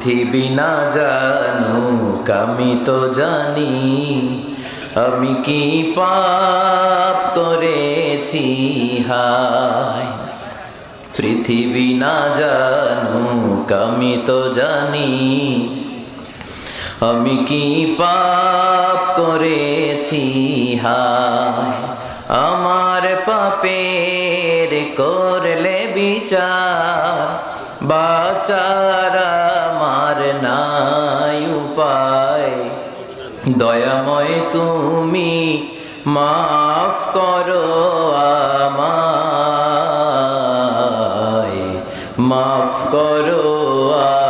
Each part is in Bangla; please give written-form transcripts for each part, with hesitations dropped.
পৃথিবী না জানুক আমি তো জানি, আমি কি পাপ করেছি হায়। পৃথিবী না জানুক আমি তো জানি, আমি কি পাপ করেছি হায়। আমার পাপের করলে বিচার, বাঁচার আমার নাই উপায়। দয়াময় তুমি মাফ করো আমায়, মাফ করো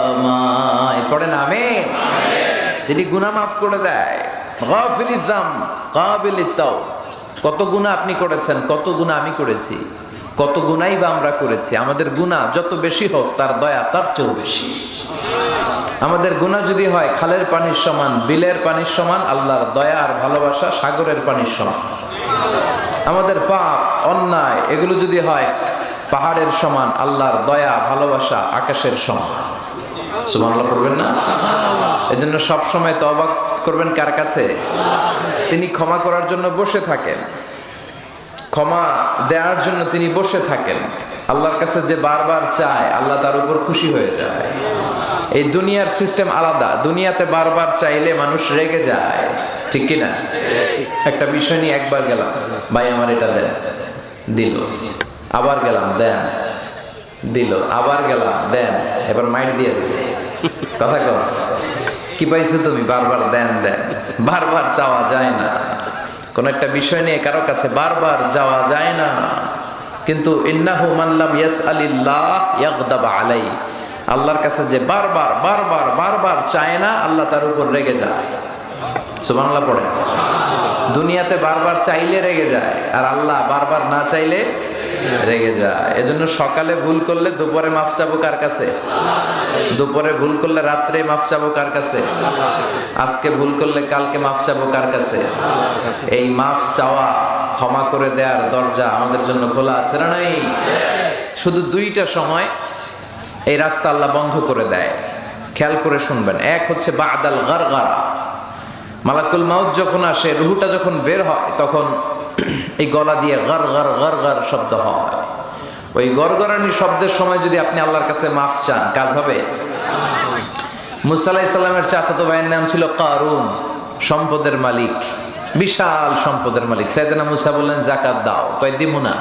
আমায়। পড়েন আমিন। যিনি গুনাহ মাফ করে দেয়, গাফিরিয যাম কাবিলিত তাওব। কত গুনাহ আপনি করেছেন, কত গুনাহ আমি করেছি, কত গুনাহই বা আমরা করেছি। আমাদের গুনাহ যত বেশি হোক তার দয়া তার চেয়েও বেশি। আমাদের গুনাহ যদি হয় খালের পানির সমান, বিলের পানির সমান, আল্লাহর দয়া আর ভালোবাসা সাগরের পানির সমান। আমাদের পাপ অন্যায় এগুলো যদি হয় পাহাড়ের সমান, আল্লাহর দয়া ভালোবাসা আকাশের সমান। সুবহানাল্লাহ পড়বেন না? এজন্য সব সময় তওবা করবেন কার কাছে? তিনি ক্ষমা করার জন্য বসে থাকেন, ক্ষমা দেওয়ার জন্য তিনি বসে থাকেন। আল্লাহর কাছে যে বারবার চায় আল্লাহ তার উপর খুশি হয়ে যায়। এই দুনিয়ার সিস্টেম আলাদা। দুনিয়াতে বারবার চাইলে মানুষ রেগে যায়, ঠিক কিনা? একটা বিষয় নিয়ে একবার গেলাম, ভাই আমার এটা দেন, দিল। আবার গেলাম, দেন, দিল। আবার গেলাম, দেন। এবার মাইট দিয়ে দিল। কথা কর, কি পাইছো তুমি? বারবার দেন দেন। বারবার চাওয়া যায় না। কোন একটা বিষয় নিয়ে কারো কাছে বারবার যাওয়া যায় না। কিন্তু ইন্নাহু মান লাম ইয়াসআলিল্লাহ ইয়াগদাব আলাই। আল্লাহর কাছে যে বারবার বারবার বারবার চায় না, আল্লাহ তার উপর রেগে যায়। সুবহানাল্লাহ পড়ে। দুনিয়াতে বারবার চাইলে রেগে যায়, আর আল্লাহ বারবার না চাইলে রেগে যায়। এজন্য সকালে ভুল করলে দুপুরে মাফ চাবো কার কাছে? দুপুরে ভুল করলে রাত্রে মাফ চাবো কার কাছে? আজকে ভুল করলে কালকে মাফ চাবো কার কাছে? এই মাফ চাওয়া, ক্ষমা করে দেওয়ার দরজা আমাদের জন্য খোলা আছে না নাই? শুধু দুইটা সময় এই রাস্তা আল্লাহ বন্ধ করে দেয়, খেয়াল করে শুনবেন। এক হচ্ছে বাদাল গারগারা, মালাকুল মাউত যখন আসে, রুহুটা যখন বের হয়, তখন এই গলা দিয়ে গর গর গর গর শব্দ হয়। ওই গরগরানি শব্দের সময় যদি আপনি আল্লাহর কাছে মাফ চান, কাজ হবে? মুসা আলাইহিস সালামের চাচাতো ভাইয়ের নাম ছিল কারুন, সম্পদের মালিক, বিশাল সম্পদের মালিক। সাইয়েদনা মুসা বললেন যাকাত দাও, কয় দিমু না।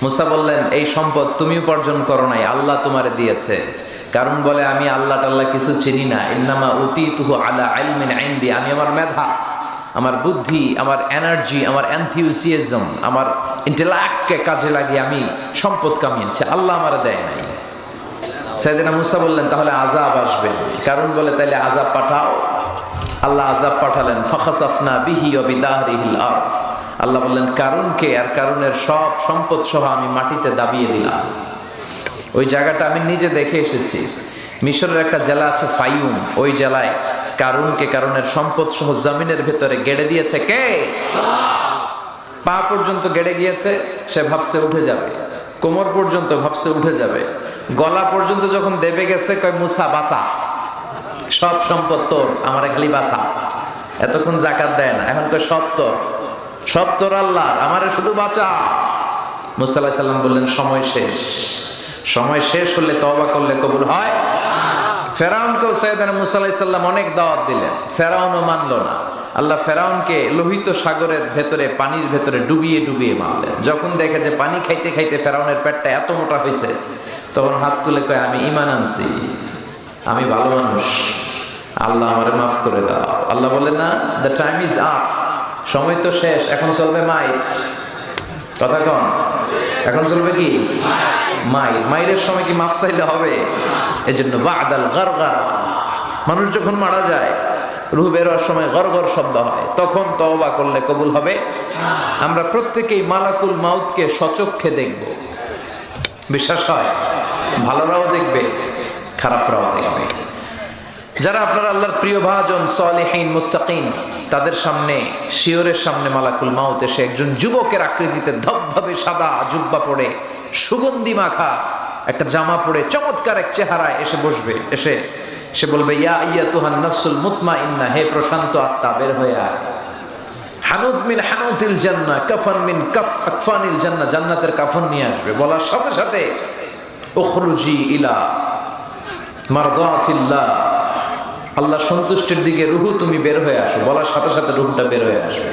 মুসা বললেন এই সম্পদ তুমি উপার্জন করো নাই, আল্লাহ তোমারে দিয়েছে। কারণ বলে আমি আল্লাহ টাল্লাহ কিছু চিনি না, ইন্নামা উতীতুহু আলা ইলমিন ইনদি। আমি আমার মেধা, আমার বুদ্ধি, আমার এনার্জি, আমার এনথিউসিয়াজম, আমার ইন্টেলেক্টকে কাজে লাগিয়ে আমি সম্পদ কামিয়েছি, আল্লাহ আমার দেয় নাই। সাইয়েদনা মুসা বললেন তাহলে আযাব আসবে। কারণ বলে তাইলে আযাব পাঠাও। আল্লাহ আযাব পাঠালেন। ফাখাসাফনা বিহি ওয়া বিদাহরিহিল আরদ। আল্লাহ বললেন কারুনকে আর কারুনের সব সম্পদ সহ আমি মাটিতে দাবিয়ে দিলাম। ওই জায়গাটা আমি নিজে দেখে এসেছি। মিশরের একটা জেলা আছে ফাইউম, ওই জেলায় কারুনকে কারুনের সম্পদ সহ জমিনের ভেতরে গেড়ে দিয়েছে কে? পা পর্যন্ত গেড়ে গিয়েছে, সে ভাবছে উঠে যাবে। কোমর পর্যন্ত ভাবছে উঠে যাবে। গলা পর্যন্ত যখন দেবে গেছে, কয় মুসা বাসা, সব সম্পদ তোর, আমার খালি বাসা। এতক্ষণ যাকাত দেয় না, এখন কয় সব তোর, সব তোর আল্লাহ, আমারে শুধু বাঁচা। মুসা আলাইহিস সালাম বললেন সময় শেষ। সময় শেষ হলে তওবা করলে কবুল হয়। ফেরাউনকেও সাইয়েদনা মুসা আলাইহিস সালাম অনেক দাওয়াত দিলেন, ফেরাউনও মানলো না। আল্লাহ ফেরাউনকে লোহিত সাগরের ভেতরে, পানির ভেতরে ডুবিয়ে ডুবিয়ে মারলেন। যখন দেখে যে পানি খাইতে খাইতে ফেরাউনের পেটটা এত মোটা হয়েছে, তখন হাত তুলে কয় আমি ঈমান আনছি, আমি ভালো মানুষ, আল্লাহ আমারে মাফ করে দাও। আল্লাহ বললেন না, দ্য টাইম ইজ আপ, সময় তো শেষ, এখন চলবে মাইর। কথা কন, এখন চলবে কি? মাইর। মাইরের সময় কি মাফ চাইলে হবে? এজন্য বাদাল গারগারা, মানুষ যখন মারা যায় রূহ বের হওয়ার সময় গরগর শব্দ হয়, তখন তওবা করলে কবুল হবে। আমরা প্রত্যেকেই মালাকুল মাউতকে সচক্ষে দেখব, বিশ্বাস হয়? ভালোরাও দেখবে, খারাপরাও দেখবে। যারা আপনারা আল্লাহর প্রিয় ভাজন সালেহীন মুত্তাকিন, তাদের সামনে, শিয়রের সামনে মালাকুল মাউত এসে একজন যুবকের আকৃতিতে ধবধবে সাদা জুব্বা পরে, সুগন্ধি মাখা একটা জামা পরে, চমৎকার এক চেহারায় এসে বসবে। এসে সে বলবে ইয়া আইয়াতুহান নাফসুল মুতমাইন্নাহ, হে প্রশান্ত আত্মা বের হয়ে আয়। হানুত মিন হানুতিল জান্নাহ, কাফান মিন আকফানিল জান্নাহ, জান্নাতের কাফন নিয়ে আসবে। বলার সাথে সাথে উখরুজি ইলা মারদাতিল্লাহ, আল্লাহ সন্তুষ্টির দিকে রুহু তুমি বের হয়ে আসো। বলার সাথে সাথে রুহটা বের হয়ে আসবে।